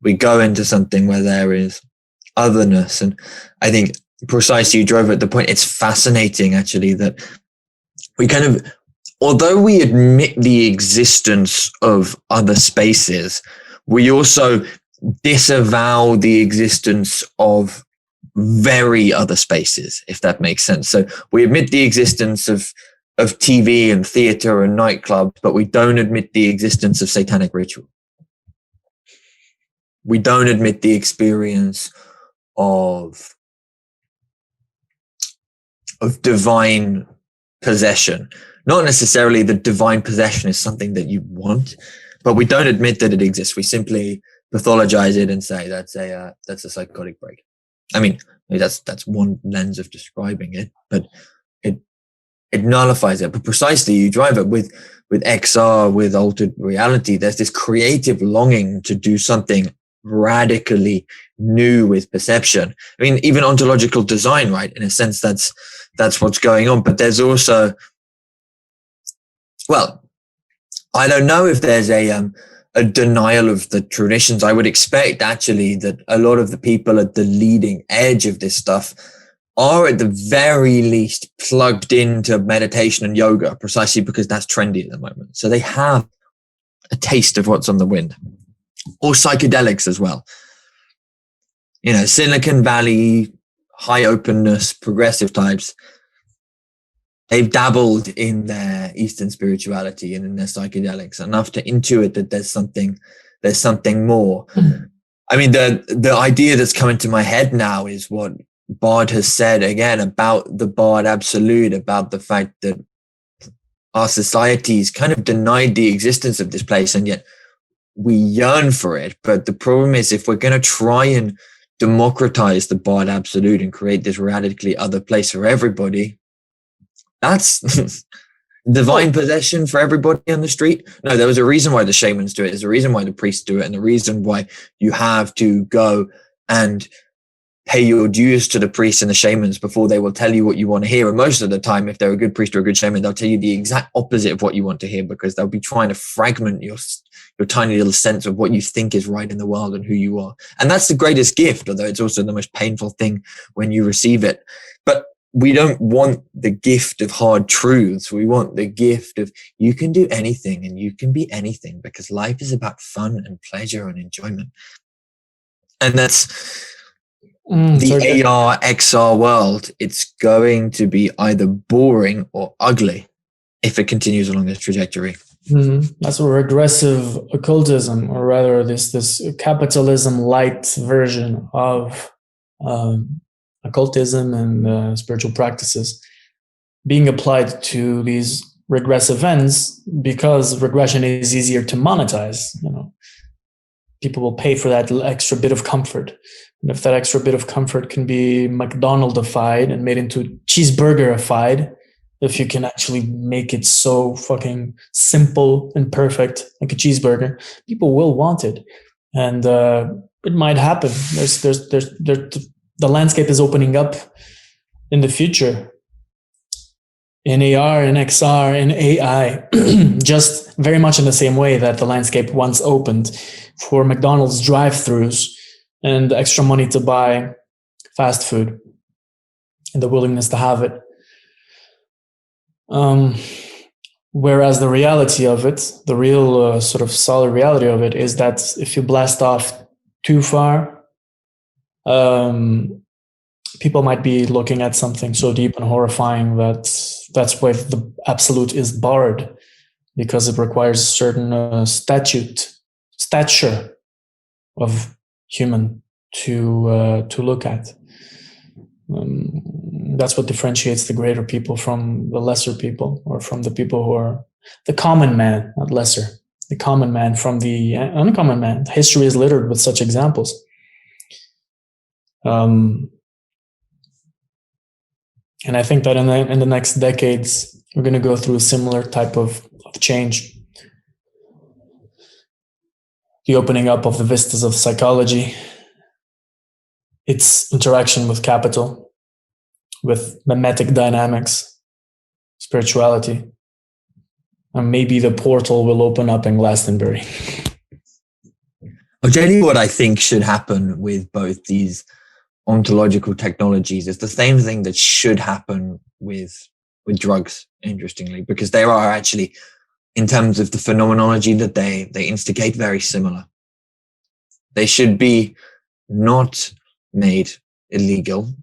We go into something where there is otherness, and I think precisely you drove at the point. It's fascinating, actually, that we kind of, although we admit the existence of other spaces, we also disavow the existence of very other spaces, if that makes sense. So we admit the existence of TV and theater and nightclubs, but we don't admit the existence of satanic ritual. We don't admit the experience of divine possession. Not necessarily that divine possession is something that you want, but we don't admit that it exists. We simply pathologize it and say that's a psychotic break. I mean, that's one lens of describing it, but it nullifies it. But precisely, you drive it with XR, with altered reality. There's this creative longing to do something radically new with perception. I mean, even ontological design, right? In a sense, that's what's going on. But there's also, well, I don't know if there's a denial of the traditions. I would expect actually that a lot of the people at the leading edge of this stuff are at the very least plugged into meditation and yoga, precisely because that's trendy at the moment. So they have a taste of what's on the wind, or psychedelics as well. You know, Silicon Valley, high openness, progressive types. They've dabbled in their Eastern spirituality and in their psychedelics enough to intuit that there's something more. Mm-hmm. I mean, the idea that's coming to my head now is what Bard has said again about the Bard Absolute, about the fact that our society's kind of denied the existence of this place, and yet we yearn for it. But the problem is, if we're going to try and democratize the Bard Absolute and create this radically other place for everybody, that's divine possession for everybody on the street. No, there was a reason why the shamans do it. There's a reason why the priests do it. And the reason why you have to go and pay your dues to the priests and the shamans before they will tell you what you want to hear. And most of the time, if they're a good priest or a good shaman, they'll tell you the exact opposite of what you want to hear, because they'll be trying to fragment your tiny little sense of what you think is right in the world and who you are. And that's the greatest gift, although it's also the most painful thing when you receive it. But we don't want the gift of hard truths. We want the gift of you can do anything and you can be anything, because life is about fun and pleasure and enjoyment. And that's the AR, XR world. It's going to be either boring or ugly if it continues along this trajectory. Mm-hmm. That's a regressive occultism, or rather this capitalism light version of occultism and spiritual practices being applied to these regressive ends, because regression is easier to monetize. You know, people will pay for that extra bit of comfort, and if that extra bit of comfort can be McDonaldified and made into cheeseburgerified, if you can actually make it so fucking simple and perfect like a cheeseburger, people will want it, and it might happen. The landscape is opening up in the future in AR, in XR, in AI, just very much in the same way that the landscape once opened for McDonald's drive-thrus and extra money to buy fast food and the willingness to have it. Whereas the reality of it, the real sort of solid reality of it, is that if you blast off too far, people might be looking at something so deep and horrifying that that's why the absolute is barred, because it requires a certain stature of human to look at. That's what differentiates the greater people from the lesser people, or from the people who are the common man, not lesser, the common man from the uncommon man. History is littered with such examples. And I think that in the next decades, we're going to go through a similar type of change. the opening up of the vistas of psychology, its interaction with capital, with mimetic dynamics, spirituality, and maybe the portal will open up in Glastonbury. I'll tell you what I think should happen with both these ontological technologies. It's the same thing that should happen with drugs, interestingly, because they are actually, in terms of the phenomenology that they instigate, very similar. They should be not made illegal,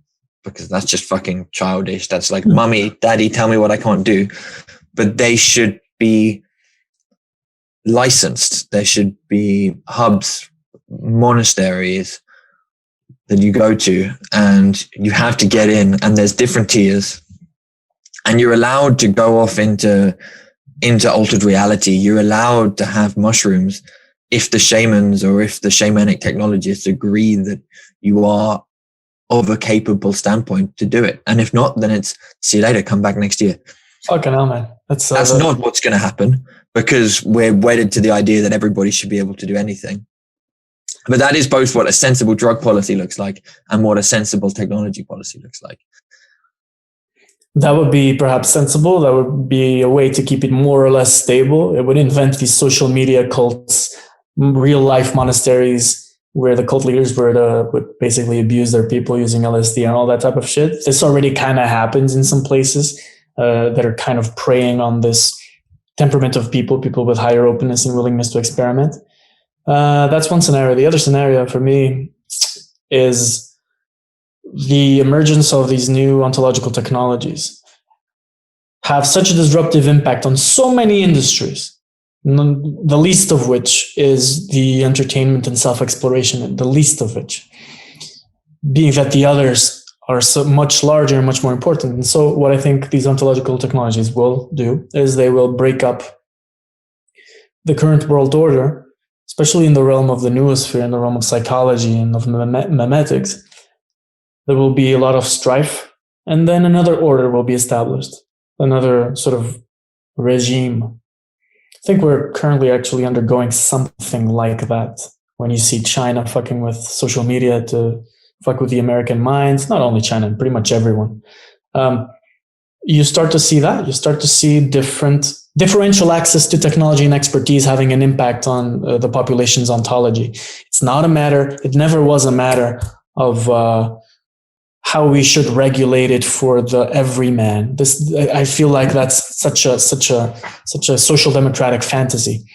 because that's just fucking childish. That's like, mummy, daddy, tell me what I can't do. But they should be licensed. There should be hubs, monasteries that you go to, and you have to get in, and there's different tiers, and you're allowed to go off into altered reality. You're allowed to have mushrooms if the shamans or if the shamanic technologists agree that you are of a capable standpoint to do it. And if not, then it's see you later, come back next year. Fucking hell, man. That's not what's going to happen, because we're wedded to the idea that everybody should be able to do anything. But that is both what a sensible drug policy looks like and what a sensible technology policy looks like. That would be perhaps sensible. That would be a way to keep it more or less stable. It would invent these social media cults, real life monasteries where the cult leaders would basically abuse their people using LSD and all that type of shit. This already kind of happens in some places that are kind of preying on this temperament of people with higher openness and willingness to experiment. That's one scenario. The other scenario for me is the emergence of these new ontological technologies have such a disruptive impact on so many industries, the least of which is the entertainment and self-exploration, the least of which being that the others are so much larger and much more important. And so what I think these ontological technologies will do is they will break up the current world order, especially in the realm of the noosphere, in the realm of psychology and of memetics. There will be a lot of strife, and then another order will be established, another sort of regime. I think we're currently actually undergoing something like that. When you see China fucking with social media to fuck with the American minds, not only China, pretty much everyone. You start to see that. You start to see differential access to technology and expertise having an impact on the population's ontology. It's not a matter, it never was a matter of how we should regulate it for the everyman. I feel like that's such a social democratic fantasy.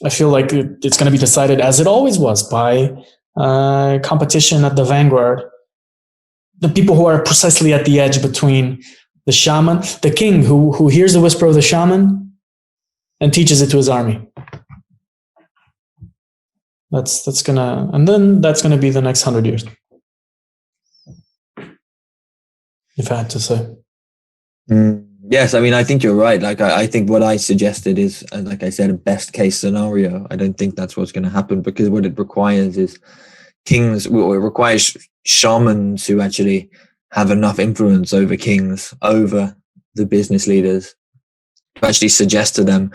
I feel like it's going to be decided, as it always was, by competition at the vanguard. The people who are precisely at the edge between the shaman, the king who hears the whisper of the shaman and teaches it to his army. That's gonna be the next 100 years. If I had to say. Yes, I mean, I think you're right. Like, I think what I suggested is, like I said, a best case scenario. I don't think that's what's going to happen, because what it requires is kings, well, it requires shamans who actually have enough influence over kings, over the business leaders, to actually suggest to them,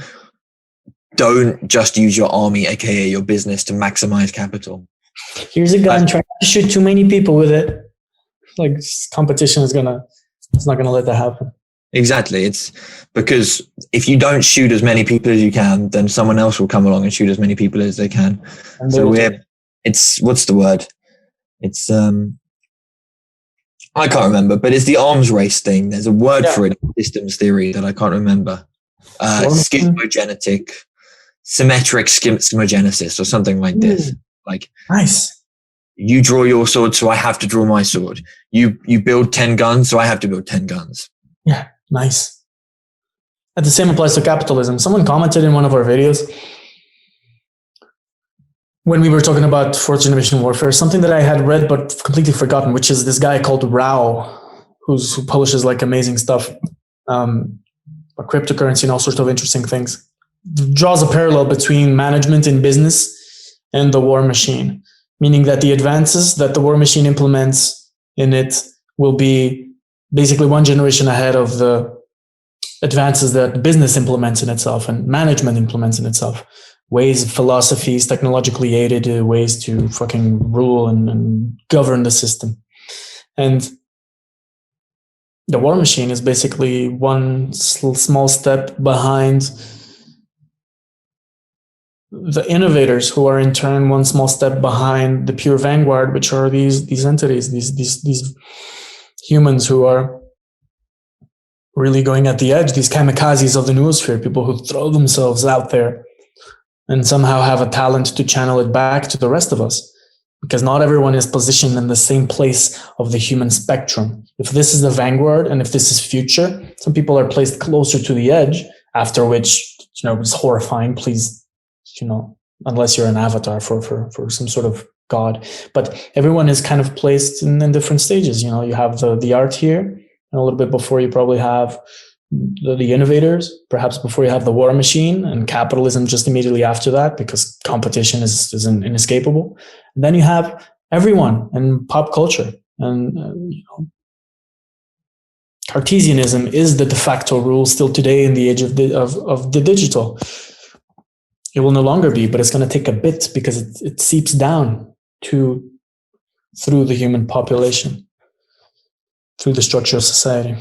don't just use your army, aka your business, to maximize capital. Here's a gun, try not to shoot too many people with it. Like, competition it's not gonna let that happen. Exactly. It's because if you don't shoot as many people as you can, then someone else will come along and shoot as many people as they can. So what's the word? It's I can't remember, but it's the arms race thing. There's a word for it in systems theory that I can't remember. Schizogenetic, symmetric schizogenesis, or something like this. Like, nice. You draw your sword, so I have to draw my sword. You build 10 guns, so I have to build 10 guns. Yeah, nice. And the same applies to capitalism. Someone commented in one of our videos when we were talking about fourth generation warfare, something that I had read but completely forgotten, which is this guy called Rao, who publishes like amazing stuff, cryptocurrency and all sorts of interesting things. Draws a parallel between management in business and the war machine. Meaning that the advances that the war machine implements in it will be basically one generation ahead of the advances that business implements in itself and management implements in itself. ways, philosophies, technologically aided ways to fucking rule and govern the system. And the war machine is basically one small step behind the innovators, who are in turn one small step behind the pure vanguard, which are these entities, these humans who are really going at the edge, these kamikazes of the noosphere, people who throw themselves out there and somehow have a talent to channel it back to the rest of us. Because not everyone is positioned in the same place of the human spectrum. If this is the vanguard and if this is future, some people are placed closer to the edge, after which, it's horrifying. Please, unless you're an avatar for some sort of god. But everyone is kind of placed in different stages. You have the art here, and a little bit before you probably have the innovators, perhaps before you have the war machine, and capitalism just immediately after that, because competition is inescapable. And then you have everyone in pop culture, and Cartesianism is the de facto rule still today in the age of the digital. It will no longer be, but it's going to take a bit, because it seeps down through the human population, through the structure of society.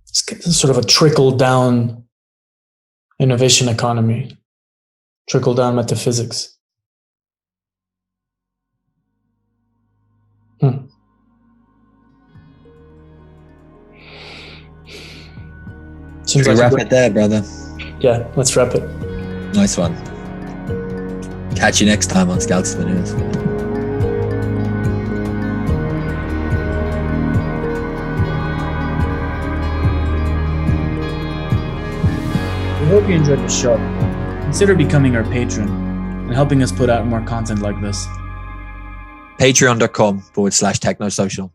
It's sort of a trickle-down innovation economy, trickle-down metaphysics. Should we wrap it there, brother? Yeah, let's wrap it. Nice one. Catch you next time on Scouts for News. We hope you enjoyed the show. Consider becoming our patron and helping us put out more content like this. Patreon.com/Technosocial.